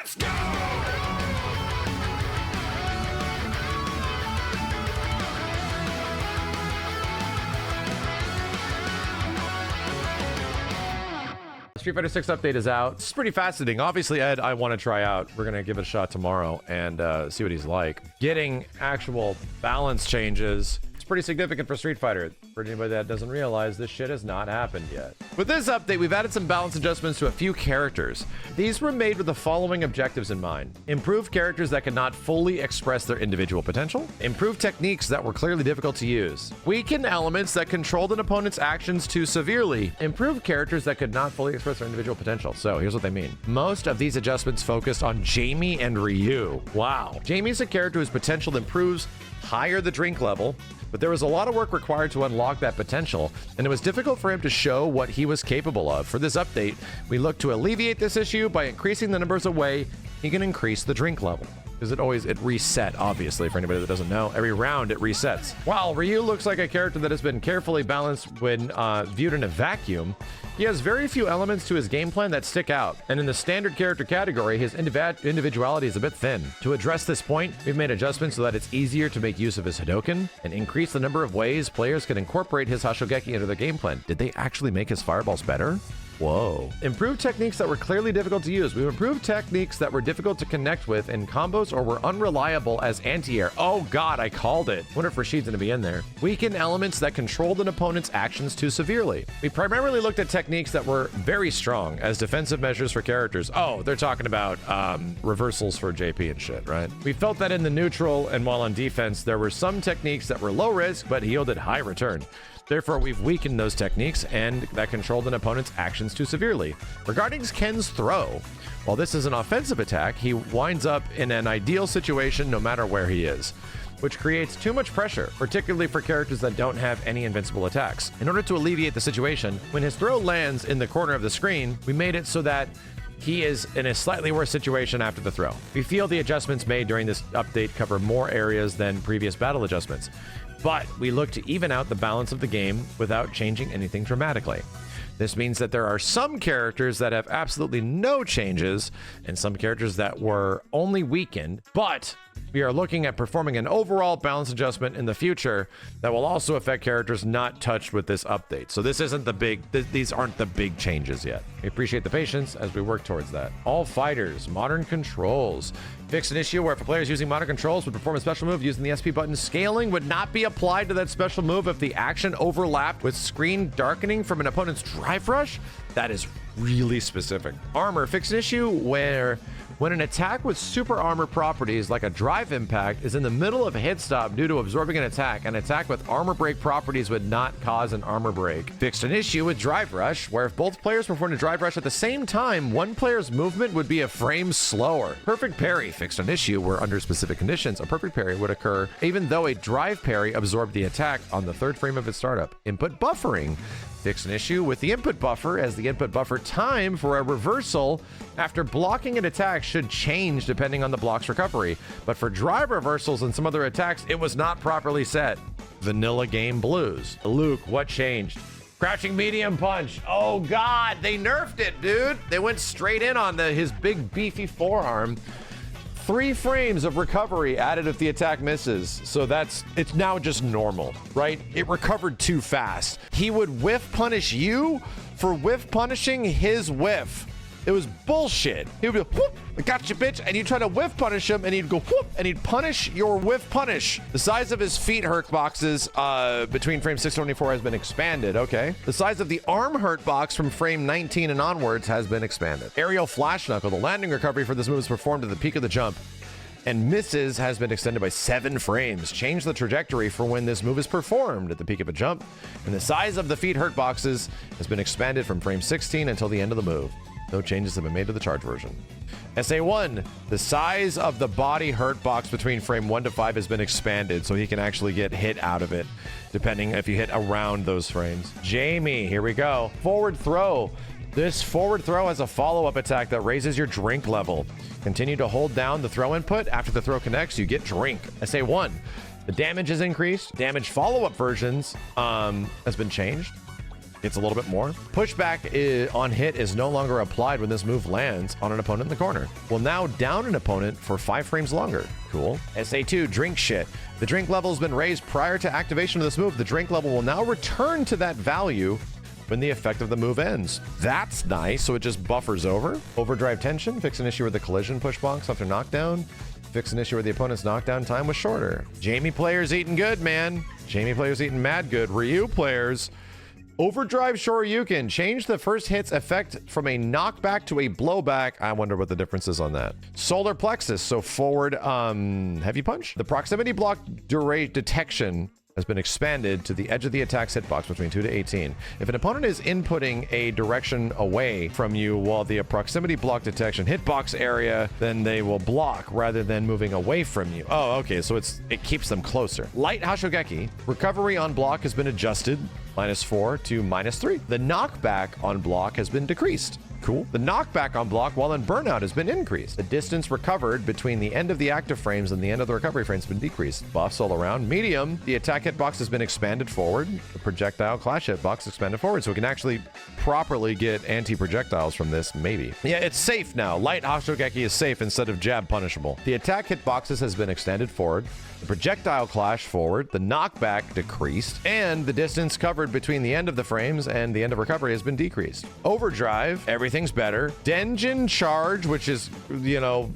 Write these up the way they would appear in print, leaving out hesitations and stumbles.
Let's go! Street Fighter 6 update is out. It's pretty fascinating. Obviously, Ed, I want to try out. We're going to give it a shot tomorrow and see what he's like. Getting actual balance changes. It's pretty significant for Street Fighter. For anybody that doesn't realize, this shit has not happened yet. With this update, we've added some balance adjustments to a few characters. These were made with the following objectives in mind. Improve characters that could not fully express their individual potential. Improve techniques that were clearly difficult to use. Weaken elements that controlled an opponent's actions too severely. Improve characters that could not fully express their individual potential. So here's what they mean. Most of these adjustments focused on Jamie and Ryu. Wow. Jamie's a character whose potential improves higher the drink level, but there was a lot of work required to unlock that potential, and it was difficult for him to show what he was capable of. For this update, we look to alleviate this issue by increasing the numbers of ways he can increase the drink level. Because it reset, obviously, for anybody that doesn't know. Every round, it resets. While Ryu looks like a character that has been carefully balanced when viewed in a vacuum, he has very few elements to his game plan that stick out. And in the standard character category, his individuality is a bit thin. To address this point, we've made adjustments so that it's easier to make use of his Hadoken and increase the number of ways players can incorporate his Hashogeki into their game plan. Did they actually make his fireballs better? Whoa. Improved techniques that were clearly difficult to use. We've improved techniques that were difficult to connect with in combos or were unreliable as anti-air. Oh god, I called it. Wonder if Rashid's gonna be in there. Weaken elements that controlled an opponent's actions too severely. We primarily looked at techniques that were very strong as defensive measures for characters. Oh, they're talking about reversals for JP and shit, right? We felt that in the neutral and while on defense, there were some techniques that were low risk but yielded high return. Therefore, we've weakened those techniques and that controlled an opponent's actions too severely. Regarding Ken's throw, while this is an offensive attack, he winds up in an ideal situation no matter where he is, which creates too much pressure, particularly for characters that don't have any invincible attacks. In order to alleviate the situation, when his throw lands in the corner of the screen, we made it so that he is in a slightly worse situation after the throw. We feel the adjustments made during this update cover more areas than previous battle adjustments, but we look to even out the balance of the game without changing anything dramatically. This means that there are some characters that have absolutely no changes and some characters that were only weakened, but we are looking at performing an overall balance adjustment in the future that will also affect characters not touched with this update. So this isn't the big, these aren't the big changes yet. We appreciate the patience as we work towards that. All fighters, modern controls. Fix an issue where if a player is using modern controls would perform a special move using the SP button, scaling would not be applied to that special move if the action overlapped with screen darkening from an opponent's drive rush. That is really specific. Armor, fix an issue where when an attack with super armor properties like a drive impact is in the middle of a hit stop due to absorbing an attack with armor break properties would not cause an armor break. Fixed an issue with drive rush where if both players performed a drive rush at the same time, one player's movement would be a frame slower. Perfect parry, fixed an issue where under specific conditions, a perfect parry would occur even though a drive parry absorbed the attack on the third frame of its startup. Input buffering, fix an issue with the input buffer as the input buffer time for a reversal after blocking an attack should change depending on the block's recovery. But for drive reversals and some other attacks, it was not properly set. Vanilla game blues. Luke, what changed? Crouching medium punch. Oh god, they nerfed it, dude. They went straight in on his big beefy forearm. 3 frames of recovery added if the attack misses. So it's now just normal, right? It recovered too fast. He would whiff punish you for whiff punishing his whiff. It was bullshit. He would be, whoop, I got you, bitch. And you try to whiff punish him and he'd go, whoop, and he'd punish your whiff punish. The size of his feet hurt boxes between frame 624 has been expanded, okay. The size of the arm hurt box from frame 19 and onwards has been expanded. Aerial flash knuckle, the landing recovery for this move is performed at the peak of the jump and misses has been extended by 7 frames. Change the trajectory for when this move is performed at the peak of a jump. And the size of the feet hurt boxes has been expanded from frame 16 until the end of the move. No changes have been made to the charge version. SA1, the size of the body hurt box between frame 1 to 5 has been expanded so he can actually get hit out of it, depending if you hit around those frames. Jamie, here we go. Forward throw. This forward throw has a follow-up attack that raises your drink level. Continue to hold down the throw input. After the throw connects, you get drink. SA1, the damage is increased. Damage follow-up versions has been changed. It's a little bit more. Pushback on hit is no longer applied when this move lands on an opponent in the corner. Will now down an opponent for 5 frames longer. Cool. SA2, drink shit. The drink level has been raised prior to activation of this move. The drink level will now return to that value when the effect of the move ends. That's nice, so it just buffers over. Overdrive tension, fix an issue with the collision push box after knockdown. Fix an issue where the opponent's knockdown time was shorter. Jamie players eating good, man. Jamie players eating mad good. Ryu players. Overdrive Shoryuken. Change the first hit's effect from a knockback to a blowback. I wonder what the difference is on that. Solar Plexus. So forward heavy punch. The proximity block detection has been expanded to the edge of the attack's hitbox between 2 to 18. If an opponent is inputting a direction away from you while the proximity block detection hitbox area, then they will block rather than moving away from you. Oh, okay, so it keeps them closer. Light Hashogeki. Recovery on block has been adjusted, -4 to -3. The knockback on block has been decreased. Cool. The knockback on block while in burnout has been increased. The distance recovered between the end of the active frames and the end of the recovery frames has been decreased. Buffs all around. Medium. The attack hitbox has been expanded forward. The projectile clash hitbox expanded forward, so we can actually properly get anti-projectiles from this, maybe. Yeah, it's safe now. Light Hashogeki is safe instead of jab punishable. The attack hitboxes has been extended forward. The projectile clash forward. The knockback decreased. And the distance covered between the end of the frames and the end of recovery has been decreased. Overdrive. Everything's better. Denjin charge, which is, you know,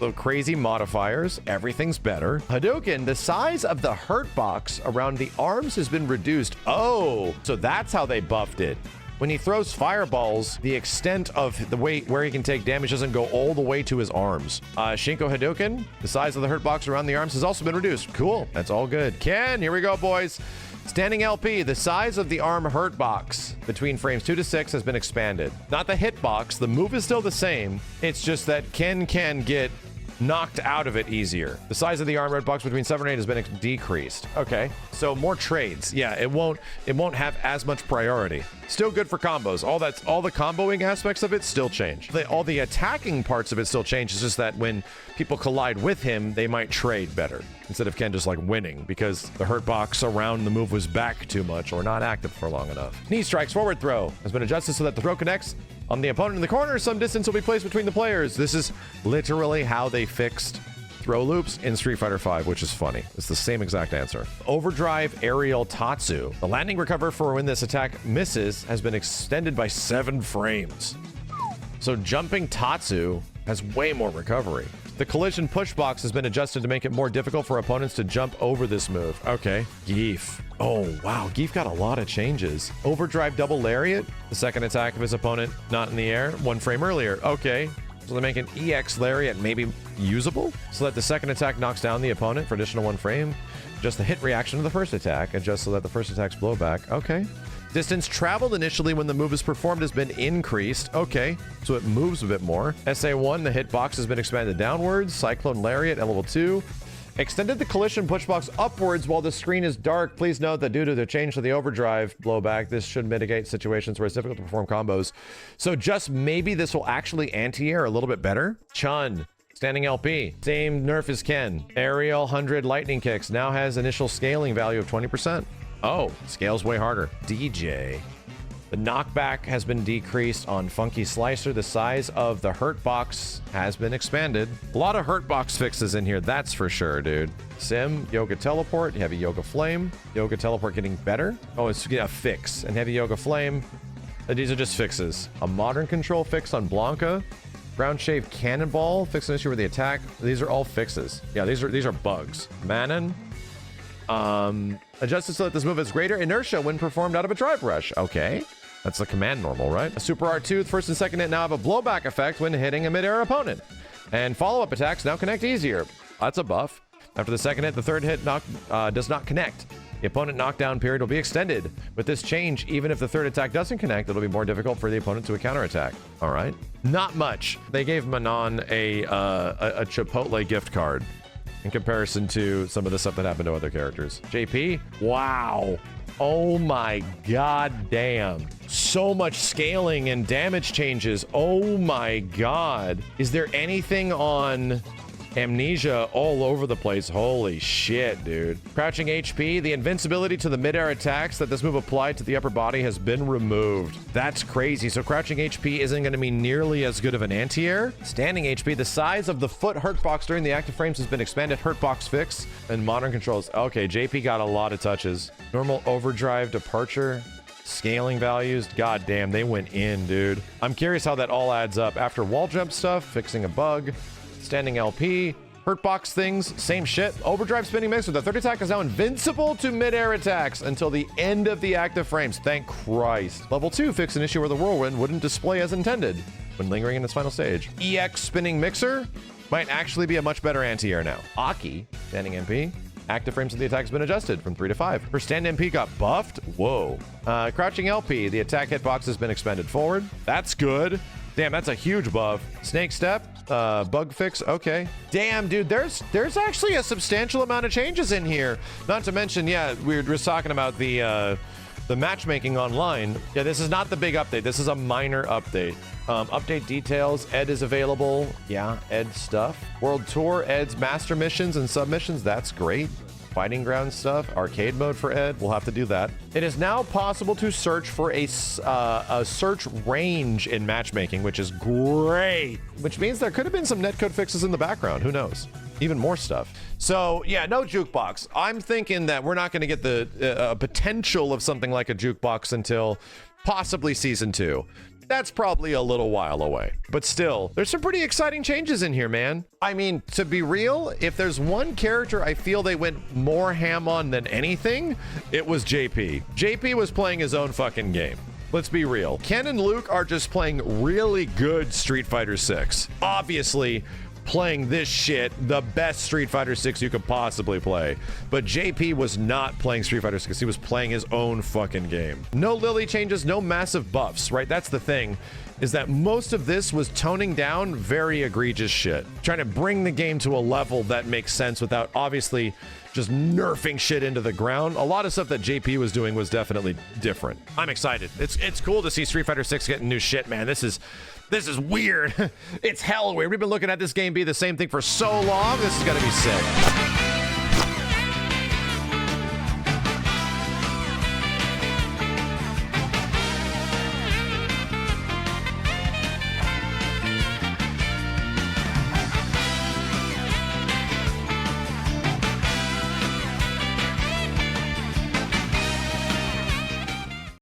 the crazy modifiers. Everything's better. Hadouken. The size of the hurt box around the arms has been reduced. Oh, so that's how they buffed it. When he throws fireballs, the extent of the weight where he can take damage doesn't go all the way to his arms. Shinko Hadouken, the size of the hurt box around the arms has also been reduced. Cool. That's all good. Ken, here we go, boys. Standing LP, the size of the arm hurt box between frames 2 to 6 has been expanded. Not the hit box. The move is still the same. It's just that Ken can get knocked out of it easier. The size of the arm red box between 7 and 8 has been decreased. Okay, so more trades. Yeah, it won't have as much priority. Still good for combos. All the comboing aspects of it still change. All the attacking parts of it still change. It's just that when people collide with him, they might trade better instead of Ken just like winning because the hurt box around the move was back too much or not active for long enough. Knee strikes forward throw has been adjusted so that the throw connects on the opponent in the corner. Some distance will be placed between the players. This is literally how they fixed throw loops in Street Fighter V, which is funny. It's the same exact answer. Overdrive Aerial Tatsu. The landing recover for when this attack misses has been extended by 7 frames. So jumping Tatsu has way more recovery. The collision push box has been adjusted to make it more difficult for opponents to jump over this move. Okay. Geef. Oh, wow. Geef got a lot of changes. Overdrive double lariat. The second attack of his opponent not in the air 1 frame earlier. Okay. So they make an EX lariat maybe usable so that the second attack knocks down the opponent for additional 1 frame. Just the hit reaction of the first attack. Adjust so that the first attack's blowback. Okay. Distance traveled initially when the move is performed has been increased. Okay, so it moves a bit more. SA1, the hitbox has been expanded downwards. Cyclone Lariat at level 2. Extended the collision push box upwards while the screen is dark. Please note that due to the change to the overdrive blowback, this should mitigate situations where it's difficult to perform combos. So just maybe this will actually anti-air a little bit better. Chun. Standing LP. Same nerf as Ken. Aerial 100 lightning kicks. Now has initial scaling value of 20%. Oh, scales way harder. DJ. The knockback has been decreased on Funky Slicer. The size of the hurt box has been expanded. A lot of hurt box fixes in here, that's for sure, dude. Sim, Yoga Teleport, Heavy Yoga Flame. Yoga Teleport getting better. Oh, it's a fix. And Heavy Yoga Flame, these are just fixes. A Modern Control fix on Blanca. Ground Shave Cannonball, fix an issue with the attack. These are all fixes. Yeah, these are bugs. Manon. Adjusted so that this move has greater inertia when performed out of a drive rush. Okay. That's the command normal, right? A Super R2, the first and second hit now have a blowback effect when hitting a mid-air opponent. And follow-up attacks now connect easier. That's a buff. After the second hit, the third hit does not connect. The opponent knockdown period will be extended. With this change, even if the third attack doesn't connect, it'll be more difficult for the opponent to counterattack. All right. Not much. They gave Manon a Chipotle gift card in comparison to some of the stuff that happened to other characters. JP? Wow. Oh my god damn. So much scaling and damage changes. Oh my god. Is there anything on Amnesia all over the place. Holy shit, dude. Crouching HP, the invincibility to the mid-air attacks that this move applied to the upper body has been removed. That's crazy. So crouching HP isn't going to be nearly as good of an anti-air. Standing HP, the size of the foot hurt box during the active frames has been expanded. Hurt box fix and modern controls. Okay, JP got a lot of touches. Normal overdrive departure. Scaling values, god damn, they went in, dude. I'm curious how that all adds up. After wall jump stuff, fixing a bug, standing LP, hurt box things, same shit. Overdrive spinning mixer, the third attack is now invincible to mid-air attacks until the end of the active frames. Thank Christ. Level 2 fixed an issue where the whirlwind wouldn't display as intended when lingering in its final stage. EX spinning mixer might actually be a much better anti-air now. Aki, standing MP. Active frames of the attack has been adjusted from 3 to 5. Her stand MP got buffed. Whoa. Crouching LP, the attack hitbox has been expanded forward. That's good. Damn, that's a huge buff. Snake step, bug fix. Okay. Damn, dude, there's actually a substantial amount of changes in here. Not to mention, yeah, we were just talking about the matchmaking online. Yeah, this is not the big update. This is a minor update. Update details. Ed is available. Yeah, Ed stuff. World Tour, Ed's master missions and submissions. That's great. Fighting ground stuff. Arcade mode for Ed. We'll have to do that. It is now possible to search for a search range in matchmaking, which is great. Which means there could have been some netcode fixes in the background. Who knows? Even more stuff. So yeah, no jukebox. I'm thinking that we're not going to get the potential of something like a jukebox until possibly season 2. That's probably a little while away. But still, there's some pretty exciting changes in here, man. I mean, to be real, if there's one character I feel they went more ham on than anything, it was JP. JP was playing his own fucking game. Let's be real. Ken and Luke are just playing really good Street Fighter 6. Obviously, playing this shit, the best Street Fighter 6 you could possibly play. But JP was not playing Street Fighter 6. He was playing his own fucking game. No Lily changes, no massive buffs, right? That's the thing, is that most of this was toning down very egregious shit. Trying to bring the game to a level that makes sense without obviously just nerfing shit into the ground. A lot of stuff that JP was doing was definitely different. I'm excited. It's cool to see Street Fighter 6 getting new shit, man. This is weird. It's hell weird. We've been looking at this game be the same thing for so long. This is gonna be sick.